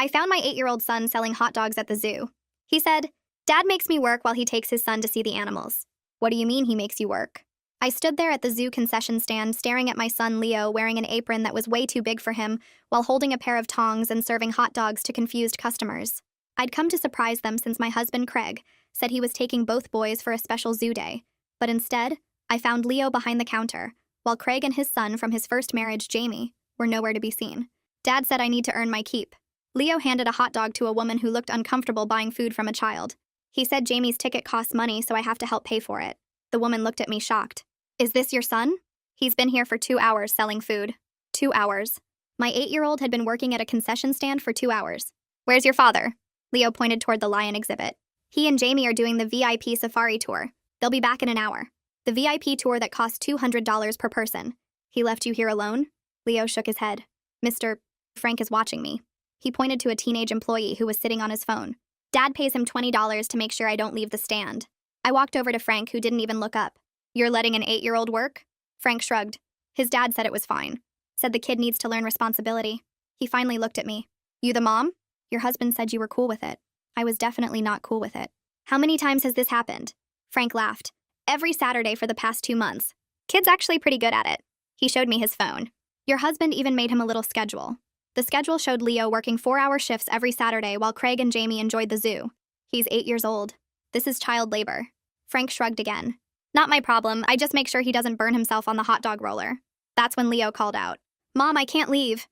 I found my 8-year-old son selling hot dogs at the zoo. He said, "Dad makes me work while he takes his son to see the animals." What do you mean he makes you work? I stood there at the zoo concession stand staring at my son Leo wearing an apron that was way too big for him while holding a pair of tongs and serving hot dogs to confused customers. I'd come to surprise them since my husband Craig said he was taking both boys for a special zoo day, but instead, I found Leo behind the counter, while Craig and his son from his first marriage, Jamie, were nowhere to be seen. Dad said I need to earn my keep. Leo handed a hot dog to a woman who looked uncomfortable buying food from a child. He said Jamie's ticket costs money, so I have to help pay for it. The woman looked at me shocked. "Is this your son?" "He's been here for 2 hours selling food." 2 hours. My 8-year-old had been working at a concession stand for 2 hours. "Where's your father?" Leo pointed toward the lion exhibit. "He and Jamie are doing the VIP safari tour. They'll be back in an hour. The VIP tour that costs $200 per person." "He left you here alone?" Leo shook his head. "Mr. Frank is watching me." He pointed to a teenage employee who was sitting on his phone. "Dad pays him $20 to make sure I don't leave the stand." I walked over to Frank, who didn't even look up. "You're letting an 8-year-old work?" Frank shrugged. His dad said it was fine. Said the kid needs to learn responsibility. He finally looked at me. "You the mom?" "Your husband said you were cool with it." I was definitely not cool with it. "How many times has this happened?" Frank laughed. "Every Saturday for the past 2 months. Kid's actually pretty good at it." He showed me his phone. "Your husband even made him a little schedule." The schedule showed Leo working 4-hour shifts every Saturday while Craig and Jamie enjoyed the zoo. "He's 8 years old. This is child labor." Frank shrugged again. "Not my problem. I just make sure he doesn't burn himself on the hot dog roller." That's when Leo called out. "Mom, I can't leave."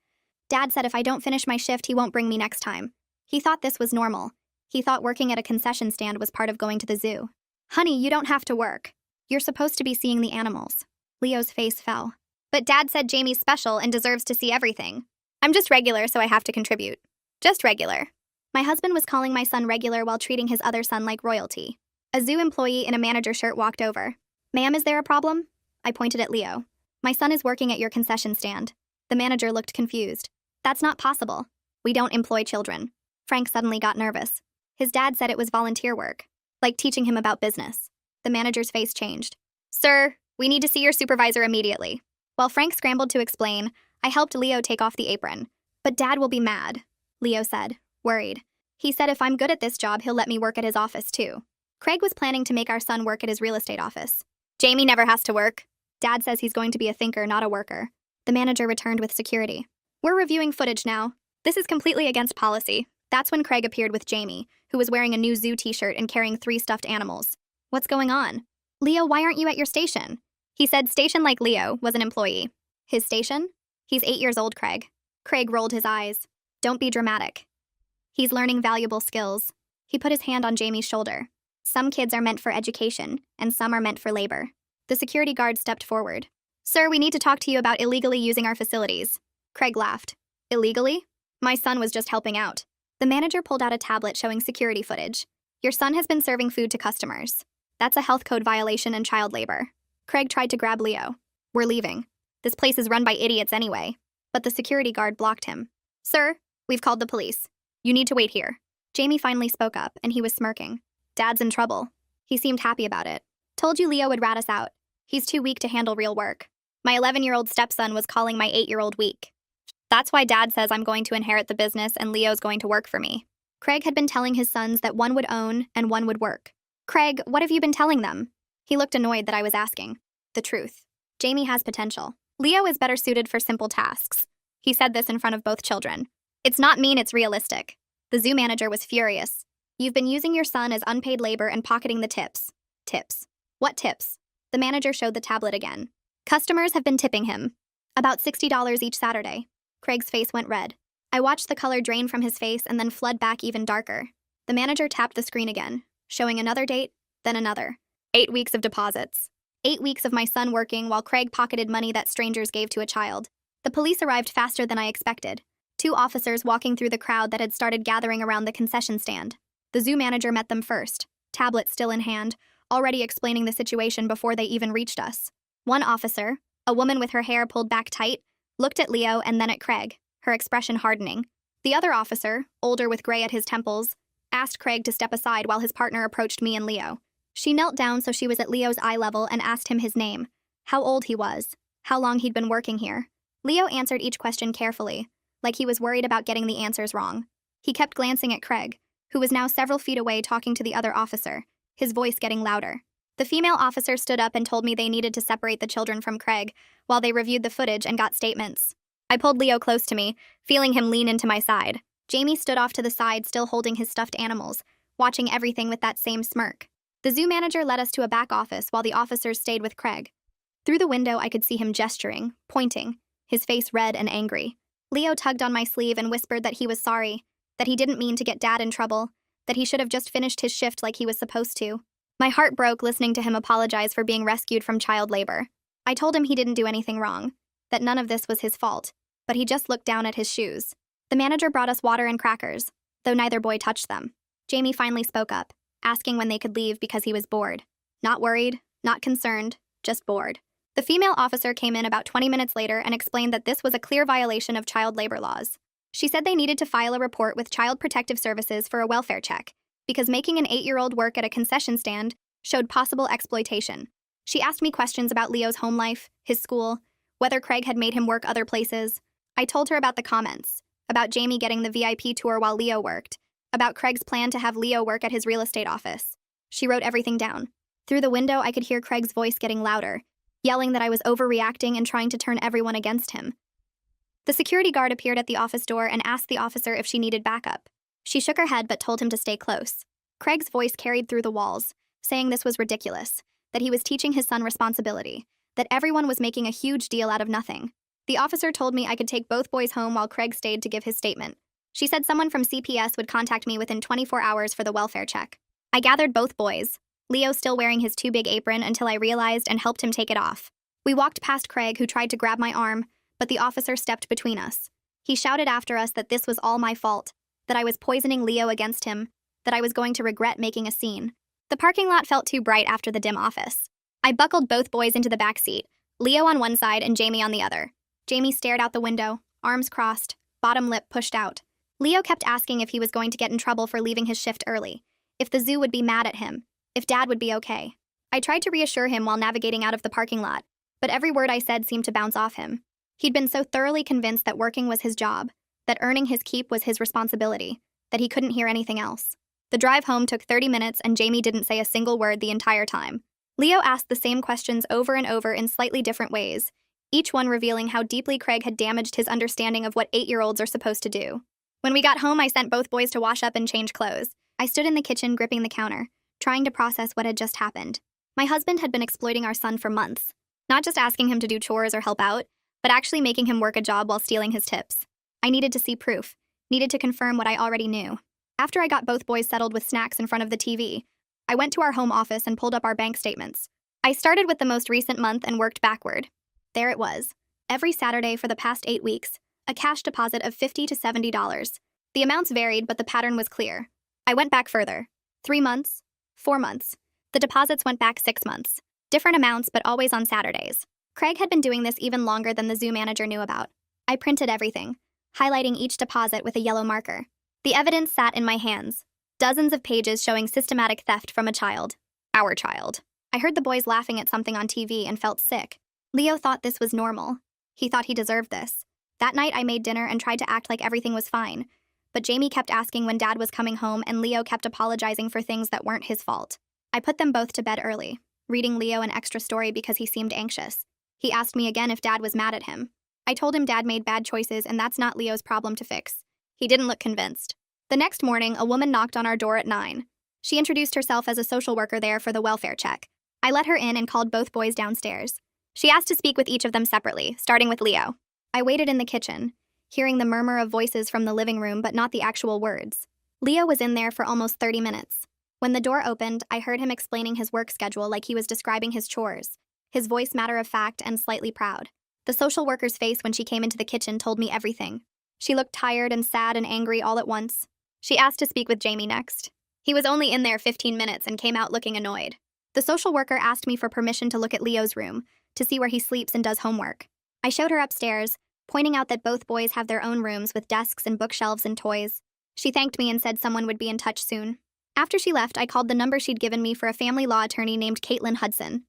Dad said if I don't finish my shift, he won't bring me next time. He thought this was normal. He thought working at a concession stand was part of going to the zoo. "Honey, you don't have to work. You're supposed to be seeing the animals." Leo's face fell. "But Dad said Jamie's special and deserves to see everything. I'm just regular, so I have to contribute. Just regular." My husband was calling my son regular while treating his other son like royalty. A zoo employee in a manager shirt walked over. "Ma'am, is there a problem?" I pointed at Leo. "My son is working at your concession stand." The manager looked confused. "That's not possible. We don't employ children." Frank suddenly got nervous. His dad said it was volunteer work, like teaching him about business. The manager's face changed. "Sir, we need to see your supervisor immediately." While Frank scrambled to explain, I helped Leo take off the apron. "But Dad will be mad," Leo said, worried. He said if I'm good at this job, he'll let me work at his office too. Craig was planning to make our son work at his real estate office. "Jamie never has to work." Dad says he's going to be a thinker, not a worker. The manager returned with security. "We're reviewing footage now. This is completely against policy." That's when Craig appeared with Jamie, who was wearing a new zoo t-shirt and carrying 3 stuffed animals. "What's going on?" "Leo, why aren't you at your station?" He said station like Leo was an employee. "His station?" "He's 8 years old, Craig." Craig rolled his eyes. "Don't be dramatic. He's learning valuable skills." He put his hand on Jamie's shoulder. "Some kids are meant for education, and some are meant for labor." The security guard stepped forward. "Sir, we need to talk to you about illegally using our facilities." Craig laughed. "Illegally? My son was just helping out." The manager pulled out a tablet showing security footage. "Your son has been serving food to customers. That's a health code violation and child labor." Craig tried to grab Leo. "We're leaving. This place is run by idiots anyway." But the security guard blocked him. "Sir, we've called the police. You need to wait here." Jamie finally spoke up, and he was smirking. "Dad's in trouble." He seemed happy about it. "Told you Leo would rat us out. He's too weak to handle real work." My 11-year-old stepson was calling my 8-year-old weak. "That's why Dad says I'm going to inherit the business and Leo's going to work for me." Craig had been telling his sons that one would own and one would work. "Craig, what have you been telling them?" He looked annoyed that I was asking. "The truth. Jamie has potential. Leo is better suited for simple tasks." He said this in front of both children. "It's not mean, it's realistic." The zoo manager was furious. "You've been using your son as unpaid labor and pocketing the tips." "Tips? What tips?" The manager showed the tablet again. "Customers have been tipping him. About $60 each Saturday." Craig's face went red. I watched the color drain from his face and then flood back even darker. The manager tapped the screen again, showing another date, then another. 8 weeks of deposits. 8 weeks of my son working while Craig pocketed money that strangers gave to a child. The police arrived faster than I expected. 2 officers walking through the crowd that had started gathering around the concession stand. The zoo manager met them first, tablet still in hand, already explaining the situation before they even reached us. One officer, a woman with her hair pulled back tight, looked at Leo and then at Craig, her expression hardening. The other officer, older with gray at his temples, asked Craig to step aside while his partner approached me and Leo. She knelt down so she was at Leo's eye level and asked him his name, how old he was, how long he'd been working here. Leo answered each question carefully, like he was worried about getting the answers wrong. He kept glancing at Craig, who was now several feet away talking to the other officer, his voice getting louder. The female officer stood up and told me they needed to separate the children from Craig while they reviewed the footage and got statements. I pulled Leo close to me, feeling him lean into my side. Jamie stood off to the side, still holding his stuffed animals, watching everything with that same smirk. The zoo manager led us to a back office while the officers stayed with Craig. Through the window, I could see him gesturing, pointing, his face red and angry. Leo tugged on my sleeve and whispered that he was sorry, that he didn't mean to get Dad in trouble, that he should have just finished his shift like he was supposed to. My heart broke listening to him apologize for being rescued from child labor. I told him he didn't do anything wrong, that none of this was his fault, but he just looked down at his shoes. The manager brought us water and crackers, though neither boy touched them. Jamie finally spoke up, asking when they could leave because he was bored. Not worried, not concerned, just bored. The female officer came in about 20 minutes later and explained that this was a clear violation of child labor laws. She said they needed to file a report with Child Protective Services for a welfare check, because making an 8-year-old work at a concession stand showed possible exploitation. She asked me questions about Leo's home life, his school, whether Craig had made him work other places. I told her about the comments, about Jamie getting the VIP tour while Leo worked, about Craig's plan to have Leo work at his real estate office. She wrote everything down. Through the window, I could hear Craig's voice getting louder, yelling that I was overreacting and trying to turn everyone against him. The security guard appeared at the office door and asked the officer if she needed backup. She shook her head but told him to stay close. Craig's voice carried through the walls, saying this was ridiculous, that he was teaching his son responsibility, that everyone was making a huge deal out of nothing. The officer told me I could take both boys home while Craig stayed to give his statement. She said someone from CPS would contact me within 24 hours for the welfare check. I gathered both boys, Leo still wearing his too big apron, until I realized and helped him take it off. We walked past Craig, who tried to grab my arm, but the officer stepped between us. He shouted after us that this was all my fault, that I was poisoning Leo against him, that I was going to regret making a scene. The parking lot felt too bright after the dim office. I buckled both boys into the back seat, Leo on one side and Jamie on the other. Jamie stared out the window, arms crossed, bottom lip pushed out. Leo kept asking if he was going to get in trouble for leaving his shift early, if the zoo would be mad at him, if Dad would be okay. I tried to reassure him while navigating out of the parking lot, but every word I said seemed to bounce off him. He'd been so thoroughly convinced that working was his job, that earning his keep was his responsibility, that he couldn't hear anything else. The drive home took 30 minutes and Jamie didn't say a single word the entire time. Leo asked the same questions over and over in slightly different ways, each one revealing how deeply Craig had damaged his understanding of what 8-year-olds are supposed to do. When we got home, I sent both boys to wash up and change clothes. I stood in the kitchen gripping the counter, trying to process what had just happened. My husband had been exploiting our son for months, not just asking him to do chores or help out, but actually making him work a job while stealing his tips. I needed to see proof, needed to confirm what I already knew. After I got both boys settled with snacks in front of the TV, I went to our home office and pulled up our bank statements. I started with the most recent month and worked backward. There it was. Every Saturday for the past 8 weeks, a cash deposit of $50 to $70. The amounts varied, but the pattern was clear. I went back further. 3 months, 4 months. The deposits went back 6 months. Different amounts, but always on Saturdays. Craig had been doing this even longer than the zoo manager knew about. I printed everything, highlighting each deposit with a yellow marker. The evidence sat in my hands. Dozens of pages showing systematic theft from a child. Our child. I heard the boys laughing at something on TV and felt sick. Leo thought this was normal. He thought he deserved this. That night I made dinner and tried to act like everything was fine. But Jamie kept asking when Dad was coming home and Leo kept apologizing for things that weren't his fault. I put them both to bed early, reading Leo an extra story because he seemed anxious. He asked me again if Dad was mad at him. I told him Dad made bad choices and that's not Leo's problem to fix. He didn't look convinced. The next morning, a woman knocked on our door at 9. She introduced herself as a social worker there for the welfare check. I let her in and called both boys downstairs. She asked to speak with each of them separately, starting with Leo. I waited in the kitchen, hearing the murmur of voices from the living room but not the actual words. Leo was in there for almost 30 minutes. When the door opened, I heard him explaining his work schedule like he was describing his chores, his voice matter-of-fact and slightly proud. The social worker's face when she came into the kitchen told me everything. She looked tired and sad and angry all at once. She asked to speak with Jamie next. He was only in there 15 minutes and came out looking annoyed. The social worker asked me for permission to look at Leo's room, to see where he sleeps and does homework. I showed her upstairs, pointing out that both boys have their own rooms with desks and bookshelves and toys. She thanked me and said someone would be in touch soon. After she left, I called the number she'd given me for a family law attorney named Caitlin Hudson.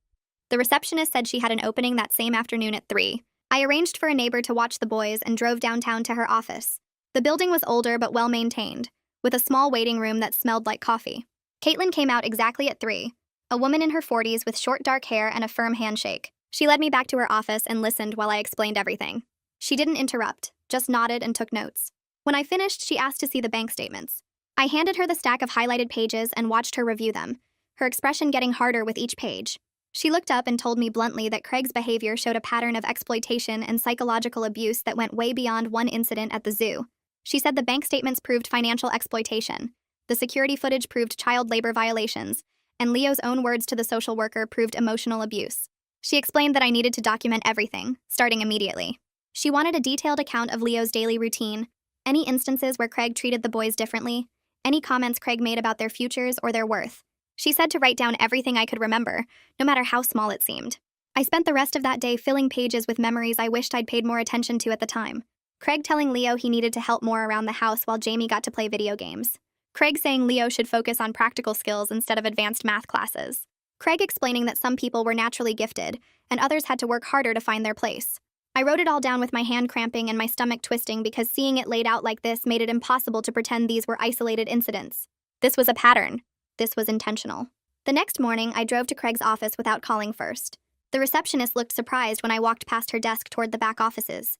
The receptionist said she had an opening that same afternoon at 3. I arranged for a neighbor to watch the boys and drove downtown to her office. The building was older but well-maintained, with a small waiting room that smelled like coffee. Caitlin came out exactly at 3, a woman in her 40s with short dark hair and a firm handshake. She led me back to her office and listened while I explained everything. She didn't interrupt, just nodded and took notes. When I finished, she asked to see the bank statements. I handed her the stack of highlighted pages and watched her review them, her expression getting harder with each page. She looked up and told me bluntly that Craig's behavior showed a pattern of exploitation and psychological abuse that went way beyond one incident at the zoo. She said the bank statements proved financial exploitation, the security footage proved child labor violations, and Leo's own words to the social worker proved emotional abuse. She explained that I needed to document everything, starting immediately. She wanted a detailed account of Leo's daily routine, any instances where Craig treated the boys differently, any comments Craig made about their futures or their worth. She said to write down everything I could remember, no matter how small it seemed. I spent the rest of that day filling pages with memories I wished I'd paid more attention to at the time. Craig telling Leo he needed to help more around the house while Jamie got to play video games. Craig saying Leo should focus on practical skills instead of advanced math classes. Craig explaining that some people were naturally gifted, and others had to work harder to find their place. I wrote it all down with my hand cramping and my stomach twisting because seeing it laid out like this made it impossible to pretend these were isolated incidents. This was a pattern. This was intentional. The next morning, I drove to Craig's office without calling first. The receptionist looked surprised when I walked past her desk toward the back offices.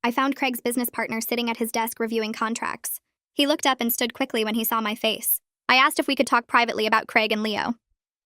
I found Craig's business partner sitting at his desk reviewing contracts. He looked up and stood quickly when he saw my face. I asked if we could talk privately about Craig and Leo.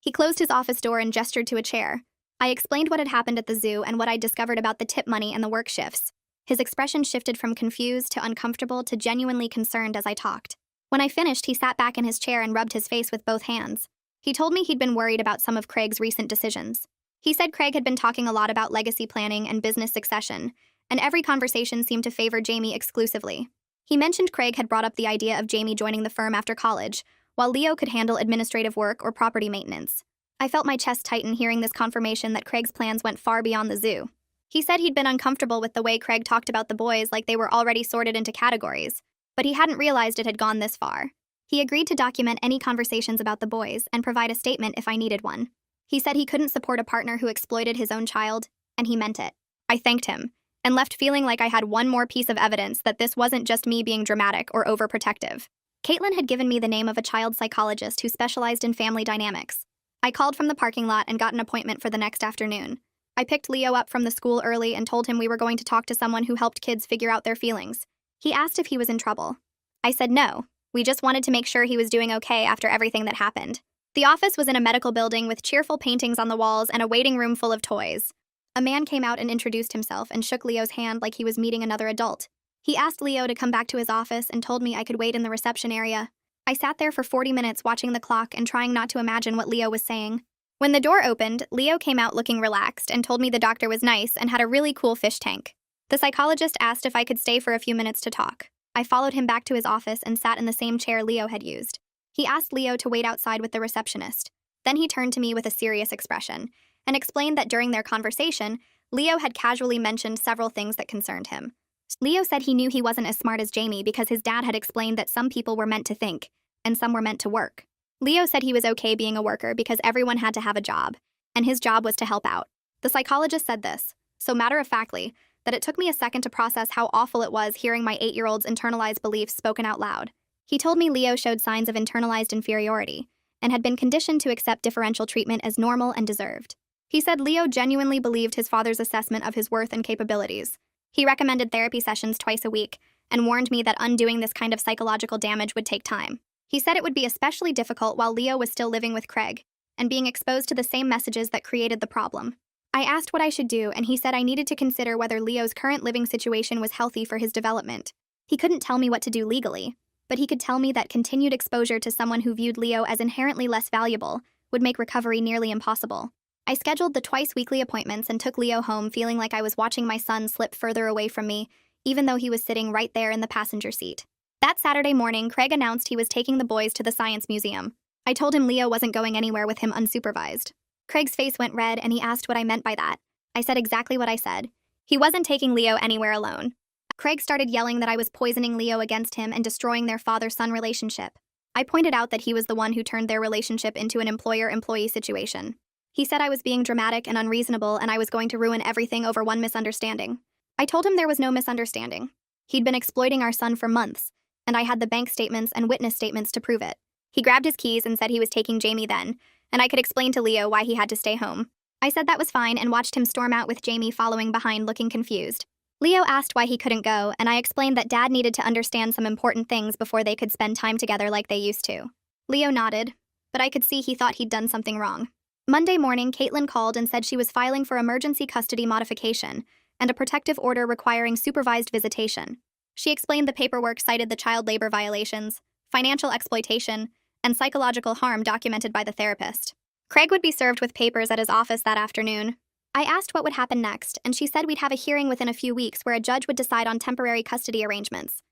He closed his office door and gestured to a chair. I explained what had happened at the zoo and what I'd discovered about the tip money and the work shifts. His expression shifted from confused to uncomfortable to genuinely concerned as I talked. When I finished, he sat back in his chair and rubbed his face with both hands. He told me he'd been worried about some of Craig's recent decisions. He said Craig had been talking a lot about legacy planning and business succession, and every conversation seemed to favor Jamie exclusively. He mentioned Craig had brought up the idea of Jamie joining the firm after college, while Leo could handle administrative work or property maintenance. I felt my chest tighten hearing this confirmation that Craig's plans went far beyond the zoo. He said he'd been uncomfortable with the way Craig talked about the boys like they were already sorted into categories, but he hadn't realized it had gone this far. He agreed to document any conversations about the boys and provide a statement if I needed one. He said he couldn't support a partner who exploited his own child, and he meant it. I thanked him, and left feeling like I had one more piece of evidence that this wasn't just me being dramatic or overprotective. Caitlin had given me the name of a child psychologist who specialized in family dynamics. I called from the parking lot and got an appointment for the next afternoon. I picked Leo up from the school early and told him we were going to talk to someone who helped kids figure out their feelings. He asked if he was in trouble. I said no. We just wanted to make sure he was doing okay after everything that happened. The office was in a medical building with cheerful paintings on the walls and a waiting room full of toys. A man came out and introduced himself and shook Leo's hand like he was meeting another adult. He asked Leo to come back to his office and told me I could wait in the reception area. I sat there for 40 minutes watching the clock and trying not to imagine what Leo was saying. When the door opened, Leo came out looking relaxed and told me the doctor was nice and had a really cool fish tank. The psychologist asked if I could stay for a few minutes to talk. I followed him back to his office and sat in the same chair Leo had used. He asked Leo to wait outside with the receptionist. Then he turned to me with a serious expression and explained that during their conversation, Leo had casually mentioned several things that concerned him. Leo said he knew he wasn't as smart as Jamie because his dad had explained that some people were meant to think, and some were meant to work. Leo said he was okay being a worker because everyone had to have a job, and his job was to help out. The psychologist said this, so matter-of-factly, that it took me a second to process how awful it was hearing my 8-year-old's internalized beliefs spoken out loud. He told me Leo showed signs of internalized inferiority, and had been conditioned to accept differential treatment as normal and deserved. He said Leo genuinely believed his father's assessment of his worth and capabilities. He recommended therapy sessions twice a week, and warned me that undoing this kind of psychological damage would take time. He said it would be especially difficult while Leo was still living with Craig, and being exposed to the same messages that created the problem. I asked what I should do, and he said I needed to consider whether Leo's current living situation was healthy for his development. He couldn't tell me what to do legally, but he could tell me that continued exposure to someone who viewed Leo as inherently less valuable would make recovery nearly impossible. I scheduled the twice-weekly appointments and took Leo home feeling like I was watching my son slip further away from me, even though he was sitting right there in the passenger seat. That Saturday morning, Craig announced he was taking the boys to the Science Museum. I told him Leo wasn't going anywhere with him unsupervised. Craig's face went red and he asked what I meant by that. I said exactly what I said. He wasn't taking Leo anywhere alone. Craig started yelling that I was poisoning Leo against him and destroying their father-son relationship. I pointed out that he was the one who turned their relationship into an employer-employee situation. He said I was being dramatic and unreasonable and I was going to ruin everything over one misunderstanding. I told him there was no misunderstanding. He'd been exploiting our son for months, and I had the bank statements and witness statements to prove it. He grabbed his keys and said he was taking Jamie then, and I could explain to Leo why he had to stay home. I said that was fine and watched him storm out with Jamie following behind looking confused. Leo asked why he couldn't go, and I explained that Dad needed to understand some important things before they could spend time together like they used to. Leo nodded, but I could see he thought he'd done something wrong. Monday morning, Caitlin called and said she was filing for emergency custody modification and a protective order requiring supervised visitation. She explained the paperwork cited the child labor violations, financial exploitation, and psychological harm documented by the therapist. Craig would be served with papers at his office that afternoon. I asked what would happen next, and she said we'd have a hearing within a few weeks where a judge would decide on temporary custody arrangements.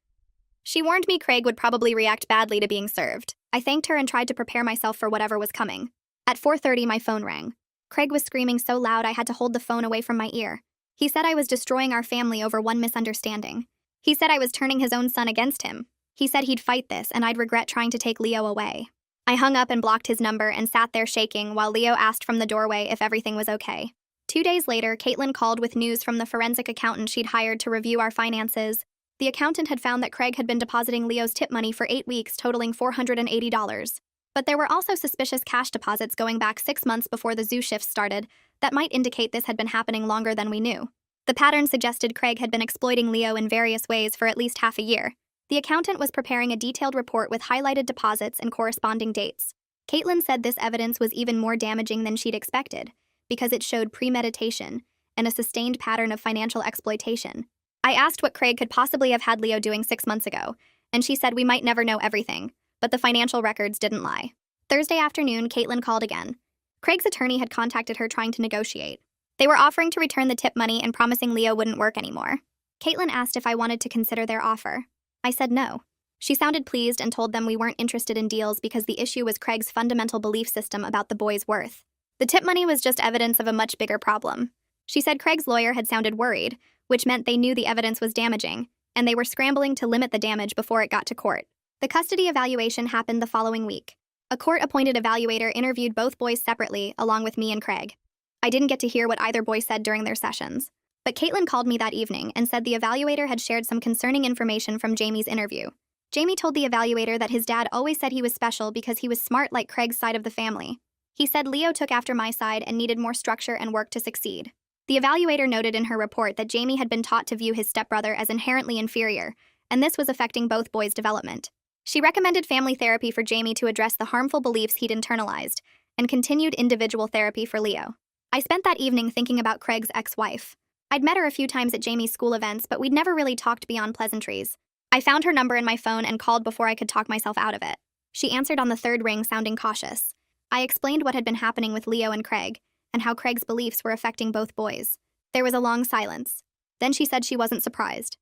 She warned me Craig would probably react badly to being served. I thanked her and tried to prepare myself for whatever was coming. At 4:30, my phone rang. Craig was screaming so loud I had to hold the phone away from my ear. He said I was destroying our family over one misunderstanding. He said I was turning his own son against him. He said he'd fight this and I'd regret trying to take Leo away. I hung up and blocked his number and sat there shaking while Leo asked from the doorway if everything was okay. 2 days later, Caitlin called with news from the forensic accountant she'd hired to review our finances. The accountant had found that Craig had been depositing Leo's tip money for 8 weeks, totaling $480. But there were also suspicious cash deposits going back 6 months before the zoo shifts started that might indicate this had been happening longer than we knew. The pattern suggested Craig had been exploiting Leo in various ways for at least half a year. The accountant was preparing a detailed report with highlighted deposits and corresponding dates. Caitlin said this evidence was even more damaging than she'd expected, because it showed premeditation and a sustained pattern of financial exploitation. I asked what Craig could possibly have had Leo doing 6 months ago, and she said we might never know everything, but the financial records didn't lie. Thursday afternoon, Caitlin called again. Craig's attorney had contacted her trying to negotiate. They were offering to return the tip money and promising Leo wouldn't work anymore. Caitlin asked if I wanted to consider their offer. I said no. She sounded pleased and told them we weren't interested in deals because the issue was Craig's fundamental belief system about the boy's worth. The tip money was just evidence of a much bigger problem. She said Craig's lawyer had sounded worried, which meant they knew the evidence was damaging, and they were scrambling to limit the damage before it got to court. The custody evaluation happened the following week. A court-appointed evaluator interviewed both boys separately, along with me and Craig. I didn't get to hear what either boy said during their sessions. But Caitlin called me that evening and said the evaluator had shared some concerning information from Jamie's interview. Jamie told the evaluator that his dad always said he was special because he was smart like Craig's side of the family. He said Leo took after my side and needed more structure and work to succeed. The evaluator noted in her report that Jamie had been taught to view his stepbrother as inherently inferior, and this was affecting both boys' development. She recommended family therapy for Jamie to address the harmful beliefs he'd internalized, and continued individual therapy for Leo. I spent that evening thinking about Craig's ex-wife. I'd met her a few times at Jamie's school events, but we'd never really talked beyond pleasantries. I found her number in my phone and called before I could talk myself out of it. She answered on the third ring, sounding cautious. I explained what had been happening with Leo and Craig, and how Craig's beliefs were affecting both boys. There was a long silence. Then she said she wasn't surprised.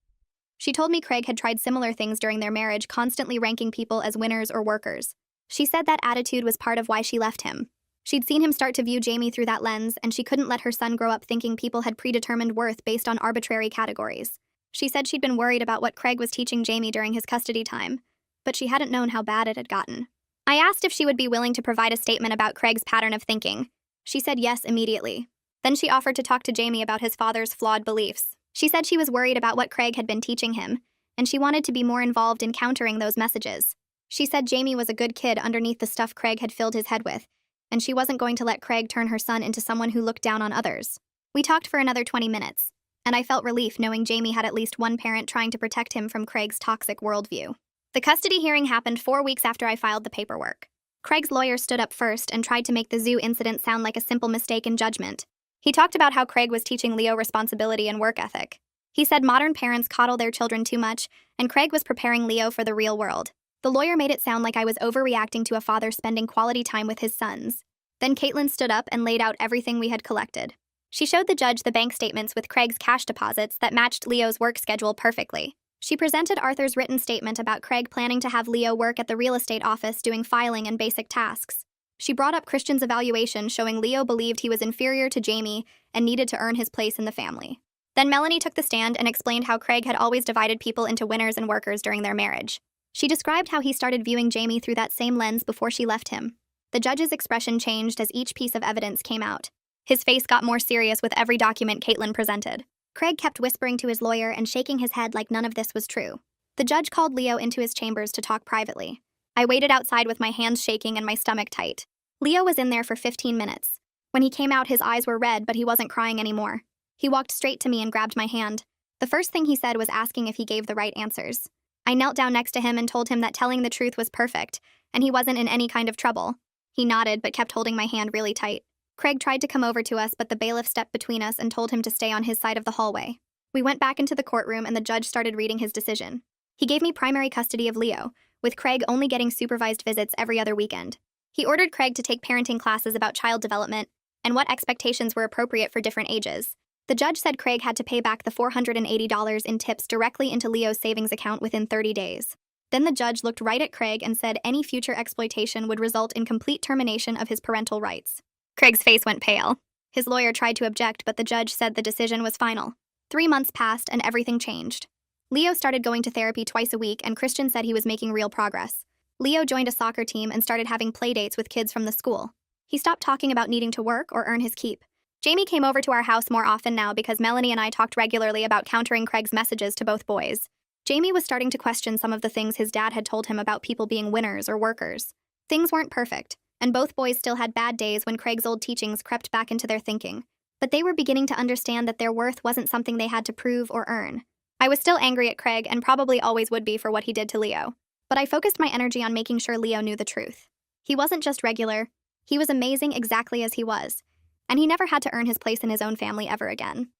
She told me Craig had tried similar things during their marriage, constantly ranking people as winners or workers. She said that attitude was part of why she left him. She'd seen him start to view Jamie through that lens, and she couldn't let her son grow up thinking people had predetermined worth based on arbitrary categories. She said she'd been worried about what Craig was teaching Jamie during his custody time, but she hadn't known how bad it had gotten. I asked if she would be willing to provide a statement about Craig's pattern of thinking. She said yes immediately. Then she offered to talk to Jamie about his father's flawed beliefs. She said she was worried about what Craig had been teaching him, and she wanted to be more involved in countering those messages. She said Jamie was a good kid underneath the stuff Craig had filled his head with, and she wasn't going to let Craig turn her son into someone who looked down on others. We talked for another 20 minutes, and I felt relief knowing Jamie had at least one parent trying to protect him from Craig's toxic worldview. The custody hearing happened 4 weeks after I filed the paperwork. Craig's lawyer stood up first and tried to make the zoo incident sound like a simple mistake in judgment. He talked about how Craig was teaching Leo responsibility and work ethic. He said modern parents coddle their children too much, and Craig was preparing Leo for the real world. The lawyer made it sound like I was overreacting to a father spending quality time with his sons. Then Caitlin stood up and laid out everything we had collected. She showed the judge the bank statements with Craig's cash deposits that matched Leo's work schedule perfectly. She presented Arthur's written statement about Craig planning to have Leo work at the real estate office doing filing and basic tasks. She brought up Christian's evaluation showing Leo believed he was inferior to Jamie and needed to earn his place in the family. Then Melanie took the stand and explained how Craig had always divided people into winners and workers during their marriage. She described how he started viewing Jamie through that same lens before she left him. The judge's expression changed as each piece of evidence came out. His face got more serious with every document Caitlin presented. Craig kept whispering to his lawyer and shaking his head like none of this was true. The judge called Leo into his chambers to talk privately. I waited outside with my hands shaking and my stomach tight. Leo was in there for 15 minutes. When he came out, his eyes were red, but he wasn't crying anymore. He walked straight to me and grabbed my hand. The first thing he said was asking if he gave the right answers. I knelt down next to him and told him that telling the truth was perfect, and he wasn't in any kind of trouble. He nodded, but kept holding my hand really tight. Craig tried to come over to us, but the bailiff stepped between us and told him to stay on his side of the hallway. We went back into the courtroom and the judge started reading his decision. He gave me primary custody of Leo, with Craig only getting supervised visits every other weekend. He ordered Craig to take parenting classes about child development and what expectations were appropriate for different ages. The judge said Craig had to pay back the $480 in tips directly into Leo's savings account within 30 days. Then the judge looked right at Craig and said any future exploitation would result in complete termination of his parental rights. Craig's face went pale. His lawyer tried to object, but the judge said the decision was final. 3 months passed and everything changed. Leo started going to therapy twice a week, and Christian said he was making real progress. Leo joined a soccer team and started having play dates with kids from the school. He stopped talking about needing to work or earn his keep. Jamie came over to our house more often now because Melanie and I talked regularly about countering Craig's messages to both boys. Jamie was starting to question some of the things his dad had told him about people being winners or workers. Things weren't perfect, and both boys still had bad days when Craig's old teachings crept back into their thinking. But they were beginning to understand that their worth wasn't something they had to prove or earn. I was still angry at Craig and probably always would be for what he did to Leo. But I focused my energy on making sure Leo knew the truth. He wasn't just regular. He was amazing exactly as he was. And he never had to earn his place in his own family ever again.